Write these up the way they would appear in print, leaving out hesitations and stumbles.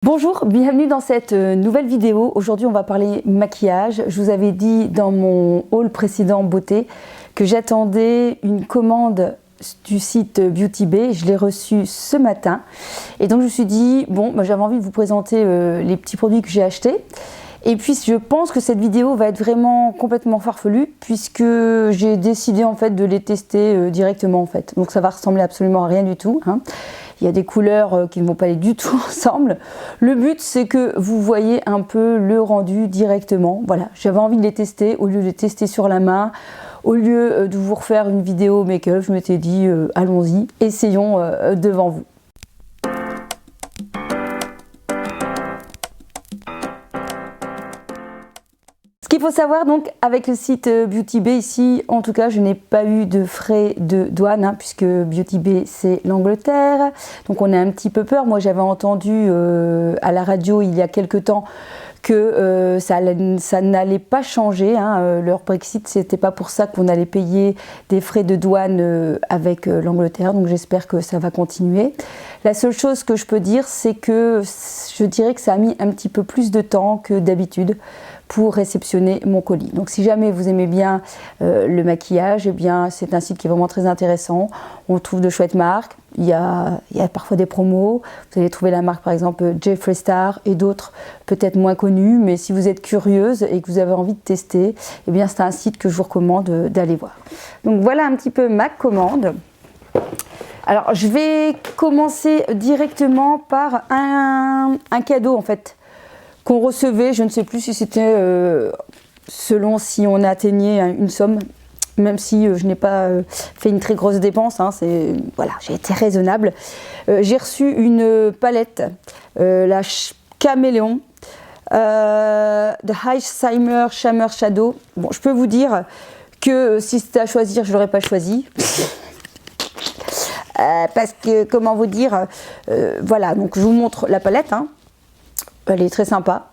Bonjour, bienvenue dans cette nouvelle vidéo. Aujourd'hui on va parler maquillage. Je vous avais dit dans mon haul précédent beauté que j'attendais une commande du site Beauty Bay. Je l'ai reçue ce matin et donc je me suis dit bon, j'avais envie de vous présenter les petits produits que j'ai achetés. Et puis je pense que cette vidéo va être vraiment complètement farfelue puisque j'ai décidé en fait de les tester directement en fait. Donc ça va ressembler absolument à rien du tout, hein. Il y a des couleurs qui ne vont pas aller du tout ensemble. Le but c'est que vous voyez un peu le rendu directement. Voilà, j'avais envie de les tester au lieu de les tester sur la main. Au lieu de vous refaire une vidéo make-up, je m'étais dit allons-y, essayons devant vous. Ce qu'il faut savoir donc avec le site Beauty Bay ici, en tout cas je n'ai pas eu de frais de douane hein, puisque Beauty Bay c'est l'Angleterre, donc on a un petit peu peur. Moi j'avais entendu à la radio il y a quelque temps que ça n'allait pas changer, hein, leur Brexit, c'était pas pour ça qu'on allait payer des frais de douane avec l'Angleterre, donc j'espère que ça va continuer. La seule chose que je peux dire, c'est que je dirais que ça a mis un petit peu plus de temps que d'habitude pour réceptionner mon colis. Donc si jamais vous aimez bien le maquillage, eh bien c'est un site qui est vraiment très intéressant. On trouve de chouettes marques, il y a parfois des promos. Vous allez trouver la marque par exemple Jeffree Star et d'autres peut-être moins connues, mais si vous êtes curieuse et que vous avez envie de tester, eh bien c'est un site que je vous recommande d'aller voir. Donc voilà un petit peu ma commande. Alors je vais commencer directement par un cadeau en fait qu'on recevait, je ne sais plus si c'était selon si on atteignait une somme, même si je n'ai pas fait une très grosse dépense, hein, voilà, j'ai été raisonnable. J'ai reçu une palette, la Caméléon, de Alzheimer Shimmer Shadow. Bon, je peux vous dire que si c'était à choisir, je ne l'aurais pas choisi. Parce que, comment vous dire, voilà, donc je vous montre la palette, hein. Elle est très sympa,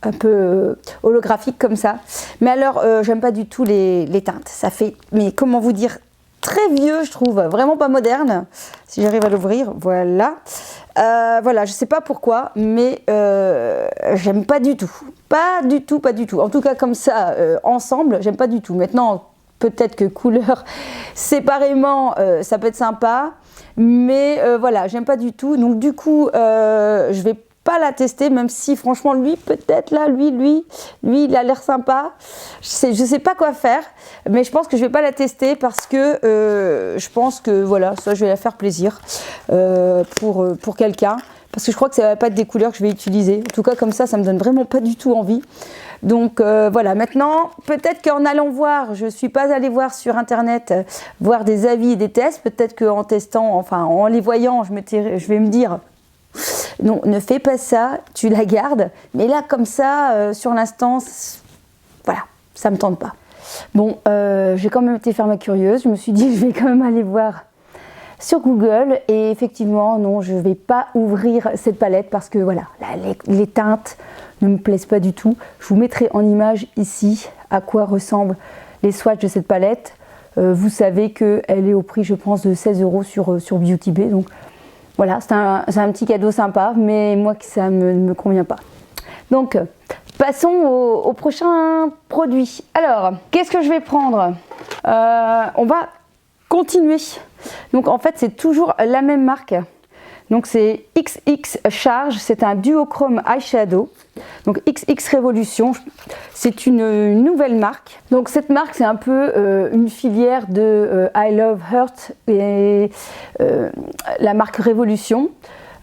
un peu holographique comme ça. Mais alors, j'aime pas du tout les teintes. Ça fait, mais comment vous dire, très vieux, je trouve, vraiment pas moderne. Si j'arrive à l'ouvrir, voilà. Voilà, je sais pas pourquoi, mais j'aime pas du tout. Pas du tout, pas du tout. En tout cas, comme ça, ensemble, j'aime pas du tout. Maintenant, peut-être que couleur séparément, ça peut être sympa. Mais voilà, j'aime pas du tout. Donc du coup, je vais pas la tester, même si franchement lui peut-être là, lui il a l'air sympa. Je sais pas quoi faire, mais je pense que je vais pas la tester parce que je pense que voilà, ça je vais la faire plaisir pour quelqu'un, parce que je crois que ça va pas être des couleurs que je vais utiliser. En tout cas comme ça me donne vraiment pas du tout envie. Donc voilà, maintenant peut-être qu'en allant voir, je suis pas allée voir sur internet, voir des avis et des tests, peut-être qu'en testant, enfin en les voyant, je vais me dire non, ne fais pas ça, tu la gardes. Mais là, comme ça, sur l'instant, voilà, ça me tente pas. Bon, j'ai quand même été faire ma curieuse. Je me suis dit, je vais quand même aller voir sur Google. Et effectivement, non, je vais pas ouvrir cette palette parce que voilà, là, les teintes ne me plaisent pas du tout. Je vous mettrai en image ici à quoi ressemblent les swatchs de cette palette. Vous savez qu'elle est au prix, je pense, de 16 € sur Beauty Bay. Donc, voilà, c'est un petit cadeau sympa, mais moi ça ne me convient pas. Donc, passons au prochain produit. Alors, qu'est-ce que je vais prendre? On va continuer. Donc, en fait, c'est toujours la même marque. Donc, c'est XX Charge, c'est un duochrome eyeshadow. Donc, XX Révolution, c'est une nouvelle marque. Donc, cette marque, c'est un peu une filière de I Love Heart et la marque Révolution.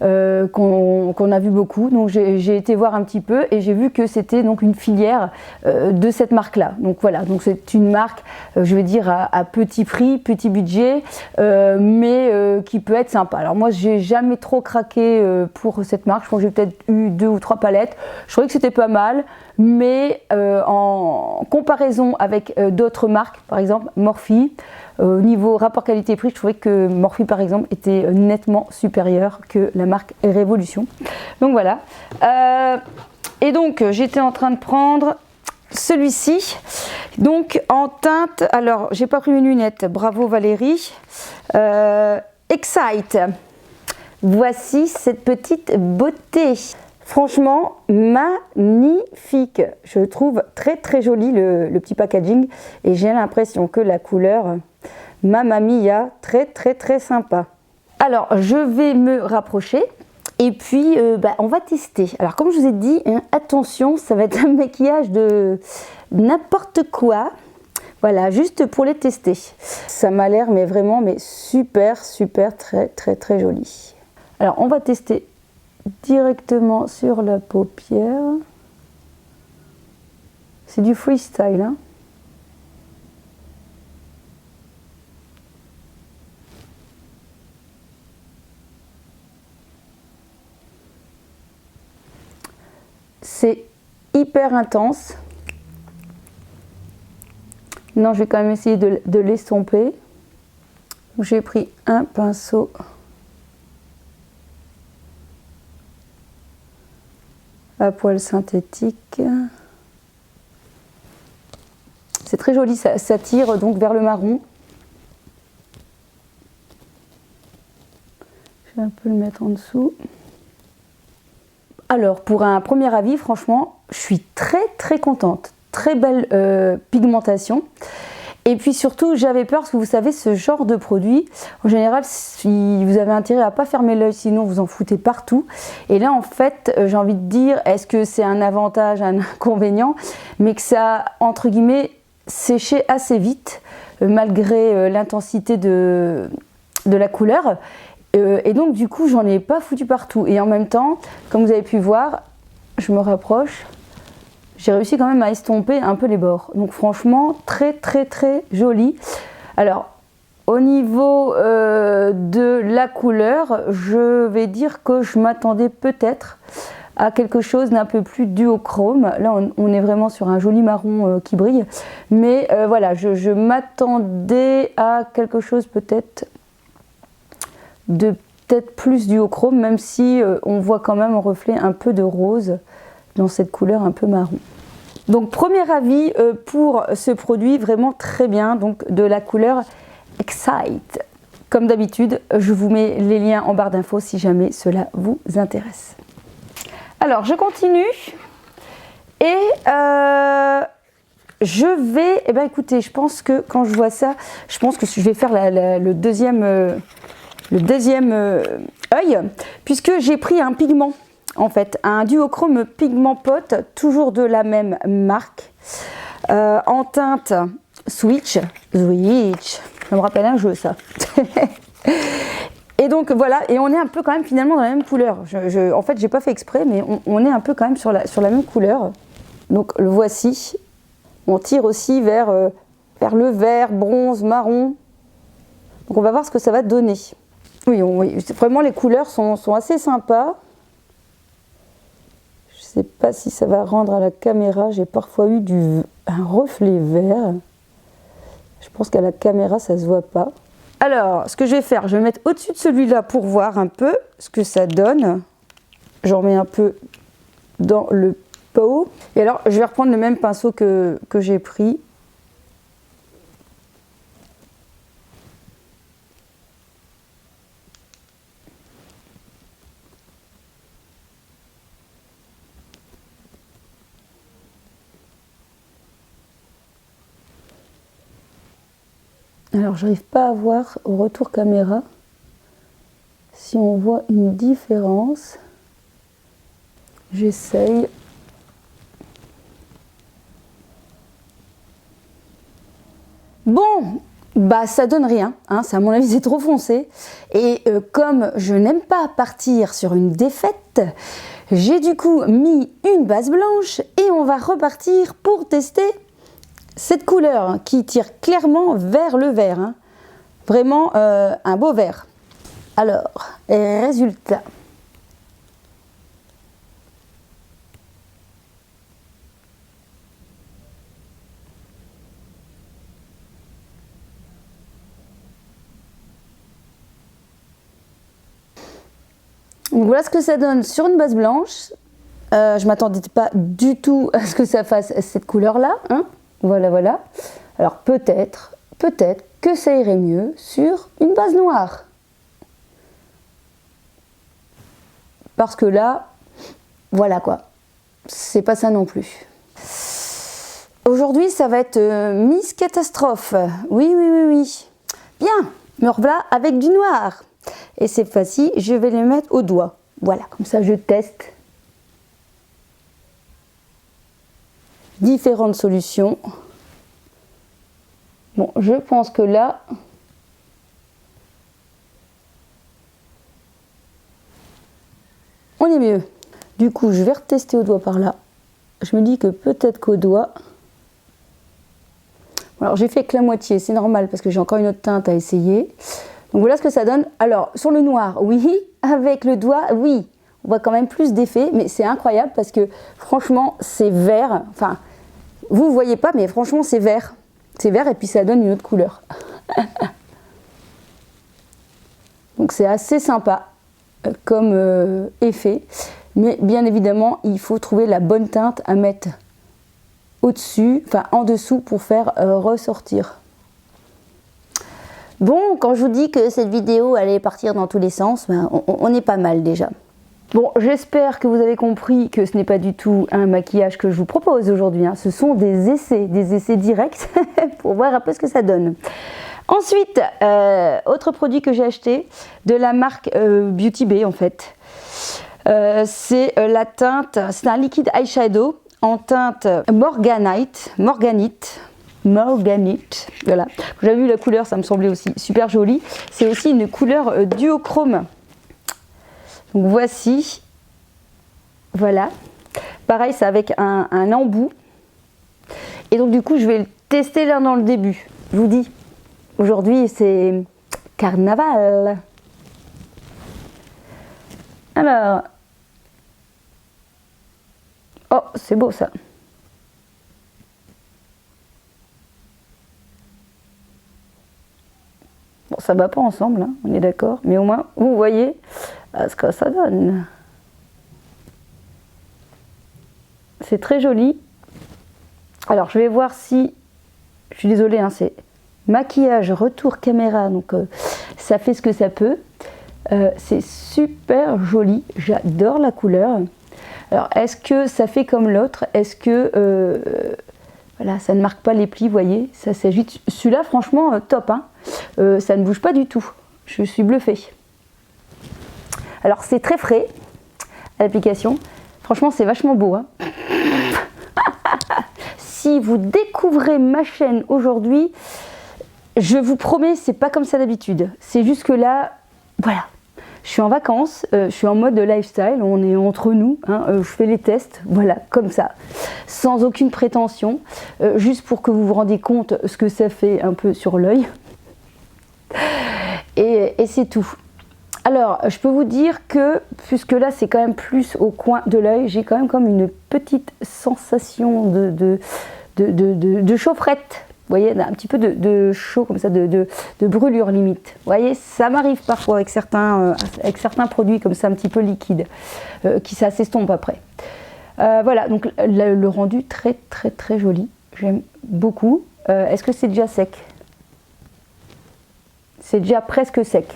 Qu'on a vu beaucoup, donc j'ai été voir un petit peu et j'ai vu que c'était donc une filière de cette marque là. Donc voilà, donc c'est une marque je vais dire à petit prix, petit budget, mais qui peut être sympa. Alors moi j'ai jamais trop craqué pour cette marque. Je crois que j'ai peut-être eu 2 ou 3 palettes. Je trouvais que c'était pas mal, mais en comparaison avec d'autres marques, par exemple Morphe, au niveau rapport qualité-prix, je trouvais que Morphe par exemple était nettement supérieur que la marque Révolution. Donc voilà. Et donc j'étais en train de prendre celui-ci. Donc en teinte, alors j'ai pas pris mes lunettes, bravo Valérie. Excite. Voici cette petite beauté. Franchement, magnifique. Je trouve très très joli le petit packaging et j'ai l'impression que la couleur, Mamma Mia, très très très sympa. Alors, je vais me rapprocher et puis on va tester. Alors, comme je vous ai dit, hein, attention, ça va être un maquillage de n'importe quoi. Voilà, juste pour les tester. Ça m'a l'air mais vraiment super, super, très très très joli. Alors, on va tester directement sur la paupière. C'est du freestyle, hein. C'est hyper intense. Non, je vais quand même essayer de l'estomper. J'ai pris un pinceau à poils synthétique. C'est très joli, ça tire donc vers le marron. Je vais un peu le mettre en dessous. Alors, pour un premier avis, franchement, je suis très très contente. Très belle pigmentation. Et puis surtout, j'avais peur, parce que vous savez, ce genre de produit, en général, si vous avez intérêt à ne pas fermer l'œil, sinon vous en foutez partout. Et là, en fait, j'ai envie de dire, est-ce que c'est un avantage, un inconvénient, mais que ça, entre guillemets, séché assez vite, malgré l'intensité de la couleur. Et donc, du coup, j'en ai pas foutu partout. Et en même temps, comme vous avez pu voir, je me rapproche. J'ai réussi quand même à estomper un peu les bords. Donc franchement, très très très joli. Alors, au niveau de la couleur, je vais dire que je m'attendais peut-être à quelque chose d'un peu plus duochrome. Là, on est vraiment sur un joli marron qui brille. Mais voilà, je m'attendais à quelque chose peut-être de plus duochrome, même si on voit quand même en reflet un peu de rose dans cette couleur un peu marron. Donc premier avis pour ce produit, vraiment très bien, donc de la couleur Excite. Comme d'habitude, je vous mets les liens en barre d'infos si jamais cela vous intéresse. Alors je continue et je vais, écoutez, je pense que quand je vois ça, je pense que je vais faire le deuxième œil, puisque j'ai pris un pigment. En fait, un duochrome pigment pot, toujours de la même marque, en teinte Switch, ça me rappelle un jeu ça. Et donc voilà, et on est un peu quand même finalement dans la même couleur. En fait, j'ai pas fait exprès, mais on est un peu quand même sur la même couleur. Donc le voici, on tire aussi vers le vert, bronze, marron. Donc on va voir ce que ça va donner. Oui, vraiment les couleurs sont assez sympas. Je ne sais pas si ça va rendre à la caméra, j'ai parfois eu un reflet vert. Je pense qu'à la caméra ça ne se voit pas. Alors, ce que je vais faire, je vais mettre au-dessus de celui-là pour voir un peu ce que ça donne. J'en mets un peu dans le pot. Et alors, je vais reprendre le même pinceau que j'ai pris. Alors, je n'arrive pas à voir au retour caméra si on voit une différence. J'essaye. Bon, bah ça donne rien, hein, ça à mon avis c'est trop foncé. Et comme je n'aime pas partir sur une défaite, j'ai du coup mis une base blanche et on va repartir pour tester cette couleur qui tire clairement vers le vert, hein. Vraiment un beau vert. Alors, résultat. Donc voilà ce que ça donne sur une base blanche. Je ne m'attendais pas du tout à ce que ça fasse cette couleur-là, hein. Voilà, voilà. Alors peut-être que ça irait mieux sur une base noire. parce que là, voilà quoi, c'est pas ça non plus. Aujourd'hui, ça va être Miss Catastrophe. Oui, oui, oui, oui. Bien, me revoilà avec du noir. Et cette fois-ci, je vais le mettre au doigt. Voilà, comme ça je teste différentes solutions. Bon, je pense que là, on est mieux. Du coup, je vais retester au doigt par là. Je me dis que peut-être qu'au doigt... Alors, j'ai fait que la moitié, c'est normal parce que j'ai encore une autre teinte à essayer. Donc, voilà ce que ça donne. Alors, sur le noir, oui. Avec le doigt, oui. On voit quand même plus d'effet, mais c'est incroyable parce que franchement, c'est vert. Enfin, vous ne voyez pas, mais franchement, c'est vert. C'est vert et puis ça donne une autre couleur. Donc, c'est assez sympa comme effet. Mais bien évidemment, il faut trouver la bonne teinte à mettre au-dessus, enfin en dessous pour faire ressortir. Bon, quand je vous dis que cette vidéo allait partir dans tous les sens, ben, on est pas mal déjà. Bon, j'espère que vous avez compris que ce n'est pas du tout un maquillage que je vous propose aujourd'hui. Hein. Ce sont des essais directs pour voir un peu ce que ça donne. Ensuite, autre produit que j'ai acheté de la marque Beauty Bay en fait. C'est la teinte, c'est un liquide eyeshadow en teinte Morganite, voilà. J'avais vu la couleur, ça me semblait aussi super joli. C'est aussi une couleur duochrome. Donc voici, voilà. Pareil, c'est avec un embout. Et donc du coup, je vais le tester là dans le début. Je vous dis, aujourd'hui c'est carnaval. Alors, oh, c'est beau ça. Bon, ça va pas ensemble, hein, on est d'accord, mais au moins, vous voyez ce que ça donne. C'est très joli. Alors, je vais voir si... Je suis désolée, hein, c'est maquillage retour caméra, donc ça fait ce que ça peut. C'est super joli, j'adore la couleur. Alors, est-ce que ça fait comme l'autre? Est-ce que voilà, ça ne marque pas les plis, vous voyez? Ça s'agite. Celui-là, franchement, top. Hein, ça ne bouge pas du tout. Je suis bluffée. Alors, c'est très frais à l'application. Franchement, c'est vachement beau. Hein. Si vous découvrez ma chaîne aujourd'hui, je vous promets, c'est pas comme ça d'habitude. C'est juste que là, voilà. Je suis en vacances, je suis en mode lifestyle, on est entre nous, hein, je fais les tests, voilà, comme ça, sans aucune prétention, juste pour que vous vous rendiez compte ce que ça fait un peu sur l'œil. Et c'est tout. Alors, je peux vous dire que, puisque là c'est quand même plus au coin de l'œil, j'ai quand même comme une petite sensation de chaufferette. Vous voyez, un petit peu de chaud comme ça, de brûlure limite. Vous voyez, ça m'arrive parfois avec certains produits comme ça, un petit peu liquides, qui ça s'estompe après. Voilà, donc le rendu très très très joli. J'aime beaucoup. Est-ce que c'est déjà sec? C'est déjà presque sec.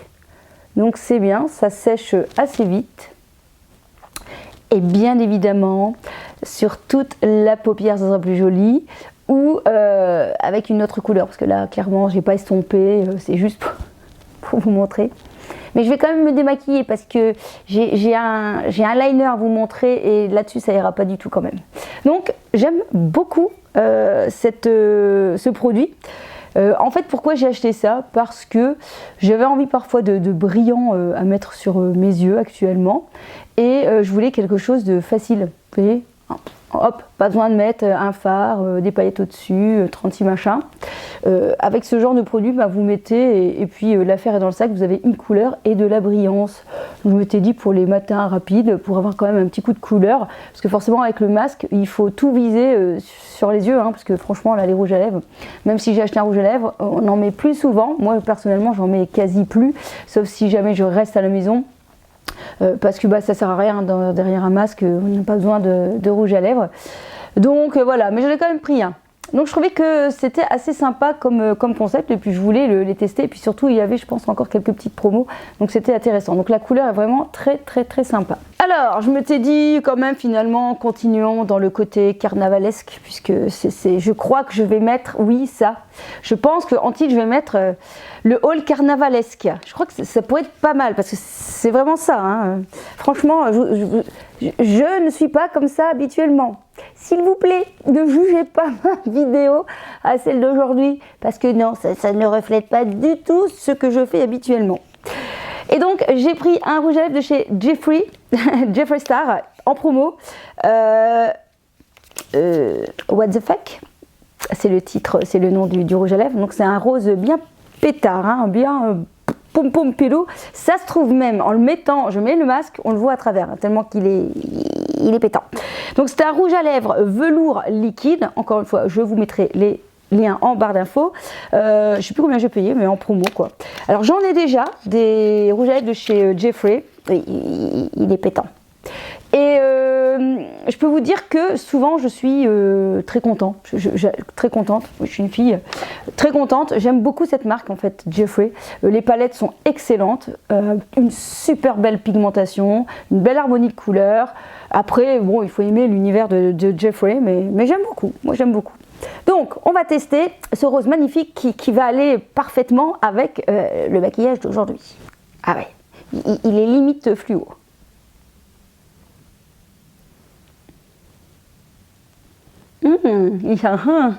Donc c'est bien, ça sèche assez vite. Et bien évidemment, sur toute la paupière, ça sera plus joli. Ou avec une autre couleur, parce que là clairement j'ai pas estompé, c'est juste pour vous montrer. Mais je vais quand même me démaquiller parce que j'ai un liner à vous montrer et là-dessus ça ira pas du tout quand même. Donc j'aime beaucoup ce produit. En fait, pourquoi j'ai acheté ça? Parce que j'avais envie parfois de brillant à mettre sur mes yeux actuellement et je voulais quelque chose de facile, vous voyez. Hop, pas besoin de mettre un fard, des paillettes au-dessus, 36 machins. Avec ce genre de produit, bah, vous mettez, et puis l'affaire est dans le sac, vous avez une couleur et de la brillance. Je m'étais dit pour les matins rapides, pour avoir quand même un petit coup de couleur, parce que forcément avec le masque, il faut tout viser sur les yeux, hein, parce que franchement là les rouges à lèvres, même si j'ai acheté un rouge à lèvres, on en met plus souvent. Moi personnellement j'en mets quasi plus, sauf si jamais je reste à la maison. Parce que bah, ça sert à rien derrière un masque, on n'a pas besoin de rouge à lèvres. Donc voilà, mais j'en ai quand même pris un. Donc je trouvais que c'était assez sympa comme concept et puis je voulais les tester et puis surtout il y avait je pense encore quelques petites promos donc c'était intéressant. Donc la couleur est vraiment très très très sympa. Alors je me t'ai dit quand même finalement continuons dans le côté carnavalesque puisque je crois que je vais mettre, oui ça, je pense qu'en titre je vais mettre le haul carnavalesque. Je crois que ça pourrait être pas mal parce que c'est vraiment ça. Hein. Franchement je ne suis pas comme ça habituellement. S'il vous plaît, ne jugez pas ma vidéo à celle d'aujourd'hui, parce que non, ça ne reflète pas du tout ce que je fais habituellement. Et donc, j'ai pris un rouge à lèvres de chez Jeffree, Jeffree Star, en promo. What the fuck? C'est le titre, c'est le nom du rouge à lèvres. Donc, c'est un rose bien pétard, hein, bien pom pom pilou. Ça se trouve même en le mettant, je mets le masque, on le voit à travers, hein, tellement qu'il est pétant. Donc c'est un rouge à lèvres velours liquide. Encore une fois, je vous mettrai les liens en barre d'infos. Je ne sais plus combien j'ai payé, mais en promo quoi. Alors j'en ai déjà des rouges à lèvres de chez Jeffree. Il est pétant. Et je peux vous dire que souvent je suis très contente, très contente, je suis une fille très contente, j'aime beaucoup cette marque en fait, Jeffree. Les palettes sont excellentes, une super belle pigmentation, une belle harmonie de couleurs. Après bon, il faut aimer l'univers de Jeffree, mais j'aime beaucoup, moi j'aime beaucoup. Donc on va tester ce rose magnifique qui va aller parfaitement avec le maquillage d'aujourd'hui. Ah ouais, il est limite fluo. Il y a un.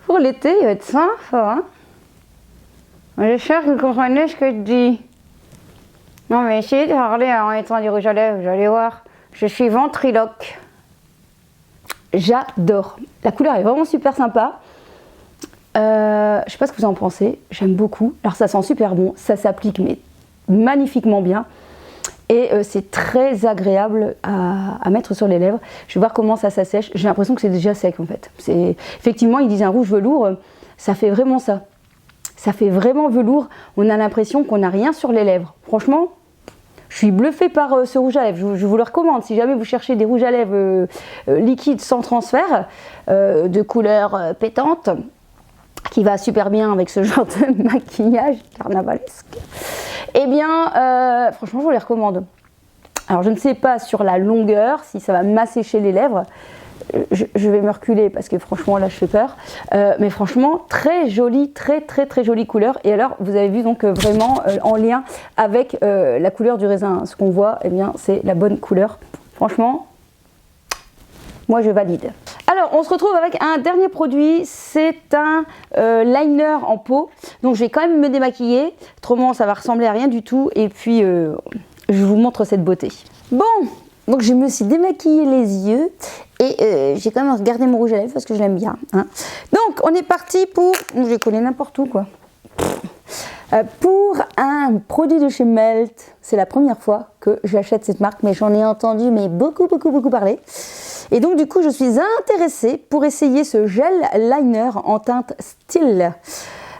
Pour l'été, il va être sympa. Hein, j'espère que vous comprenez ce que je dis. Non, mais essayez de parler en mettant du rouge à lèvres, vous allez voir. Je suis ventriloque. J'adore. La couleur est vraiment super sympa. Je sais pas ce que vous en pensez, j'aime beaucoup. Alors ça sent super bon, ça s'applique mais magnifiquement bien et c'est très agréable à mettre sur les lèvres. Je vais voir comment ça s'assèche. J'ai l'impression que c'est déjà sec en fait. Effectivement, ils disent un rouge velours, ça fait vraiment ça. Ça fait vraiment velours. On a l'impression qu'on n'a rien sur les lèvres. Franchement, je suis bluffée par ce rouge à lèvres. Je vous le recommande. Si jamais vous cherchez des rouges à lèvres liquides sans transfert, de couleur pétante, qui va super bien avec ce genre de maquillage carnavalesque, eh bien franchement je vous les recommande. Alors je ne sais pas sur la longueur si ça va m'assécher les lèvres, je vais me reculer parce que franchement là je fais peur, mais franchement très jolie, très jolie couleur. Et alors vous avez vu donc vraiment en lien avec la couleur du raisin, ce qu'on voit, eh bien c'est la bonne couleur. Franchement moi je valide. Alors on se retrouve avec un dernier produit, c'est un liner en peau. Donc je vais quand même me démaquiller, autrement ça va ressembler à rien du tout. Et puis je vous montre cette beauté. Bon, donc je me suis démaquillé les yeux et j'ai quand même regardé mon rouge à lèvres parce que je l'aime bien. Hein. Donc on est parti pour, je vais coller n'importe où quoi. Pour un produit de chez Melt. C'est la première fois que j'achète cette marque, mais j'en ai entendu beaucoup parler. Et donc du coup je suis intéressée pour essayer ce gel liner en teinte style.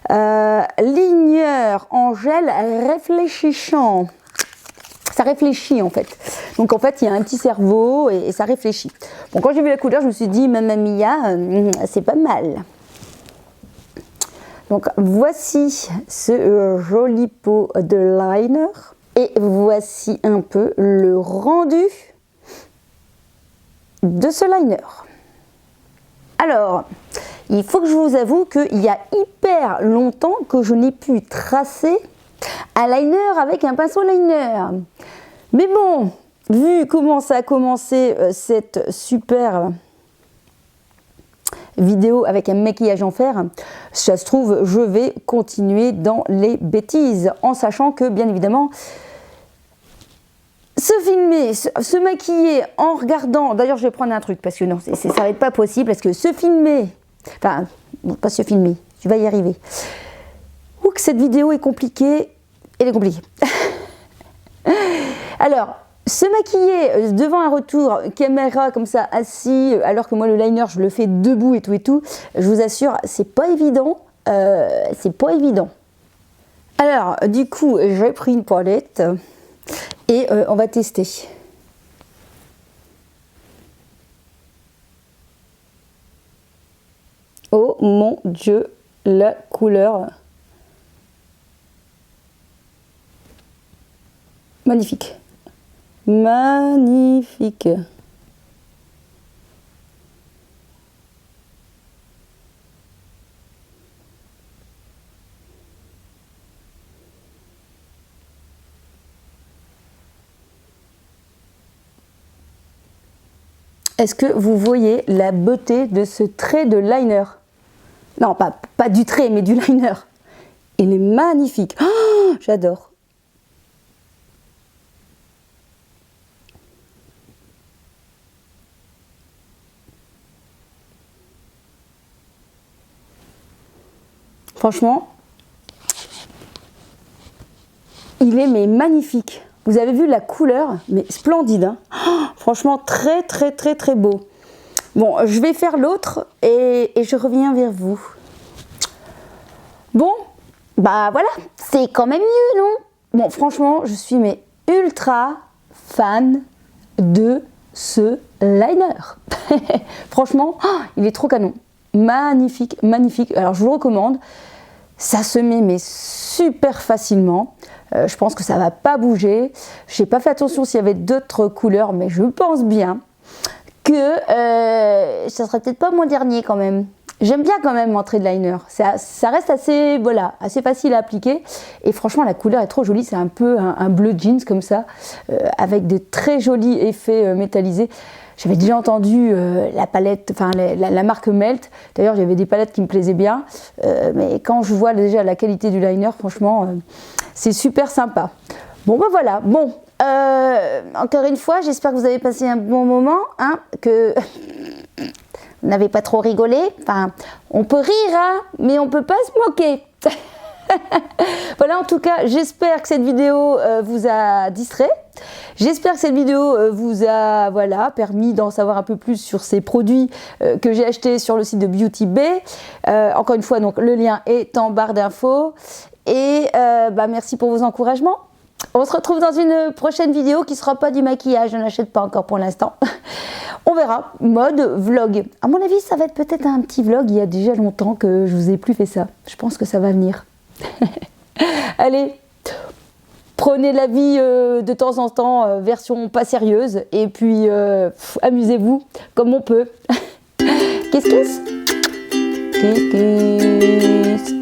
Liner en gel réfléchissant. Ça réfléchit en fait. Donc en fait il y a un petit cerveau et ça réfléchit. Bon, quand j'ai vu la couleur je me suis dit Mamma Mia, c'est pas mal. Donc voici ce joli pot de liner et voici un peu le rendu de ce liner. Alors, il faut que je vous avoue qu'il y a hyper longtemps que je n'ai pu tracer un liner avec un pinceau liner. Mais bon, vu comment ça a commencé cette super vidéo avec un maquillage en fer, ça se trouve je vais continuer dans les bêtises en sachant que bien évidemment se filmer, se maquiller en regardant, d'ailleurs je vais prendre un truc parce que non ça va être pas possible parce que se filmer, enfin bon, pas se filmer, tu vas y arriver, ou que cette vidéo est compliquée, elle est compliquée. Alors se maquiller devant un retour caméra comme ça assis, alors que moi le liner je le fais debout et tout, je vous assure c'est pas évident. c'est pas évident. Alors, du coup, j'ai pris une palette et on va tester. Oh mon Dieu, la couleur. Magnifique. Magnifique. Est-ce que vous voyez la beauté de ce trait de liner? Non, pas du trait, mais du liner. Il est magnifique. Oh, j'adore. Franchement, il est mais magnifique. Vous avez vu la couleur, mais splendide. Hein, oh, franchement, très très très très beau. Bon, je vais faire l'autre et je reviens vers vous. Bon, bah voilà, c'est quand même mieux, non? Bon, franchement, je suis mais ultra fan de ce liner. Franchement, oh, il est trop canon. Magnifique, magnifique. Alors, je vous le recommande. Ça se met mais super facilement. Je pense que ça va pas bouger. Je n'ai pas fait attention s'il y avait d'autres couleurs, mais je pense bien que ça serait peut-être pas mon dernier quand même. J'aime bien quand même mon trait de liner. Ça reste assez, voilà, assez facile à appliquer. Et franchement, la couleur est trop jolie. C'est un peu un bleu jeans comme ça, avec des très jolis effets métallisés. J'avais déjà entendu la palette, enfin la marque Melt. D'ailleurs, j'avais des palettes qui me plaisaient bien. Mais quand je vois déjà la qualité du liner, franchement, c'est super sympa. Bon, ben voilà. Bon, encore une fois, j'espère que vous avez passé un bon moment, hein, que vous n'avez pas trop rigolé. Enfin, on peut rire, hein, mais on peut pas se moquer. Voilà, en tout cas, j'espère que cette vidéo vous a distrait. J'espère que cette vidéo vous a permis d'en savoir un peu plus sur ces produits que j'ai achetés sur le site de Beauty Bay. Encore une fois, donc, le lien est en barre d'infos. Et merci pour vos encouragements. On se retrouve dans une prochaine vidéo qui ne sera pas du maquillage. Je n'achète pas encore pour l'instant. On verra. Mode vlog. À mon avis, ça va être peut-être un petit vlog. Il y a déjà longtemps que je ne vous ai plus fait ça. Je pense que ça va venir. Allez, prenez la vie de temps en temps, version pas sérieuse, et puis amusez-vous comme on peut. Kiss kiss. Kiss kiss.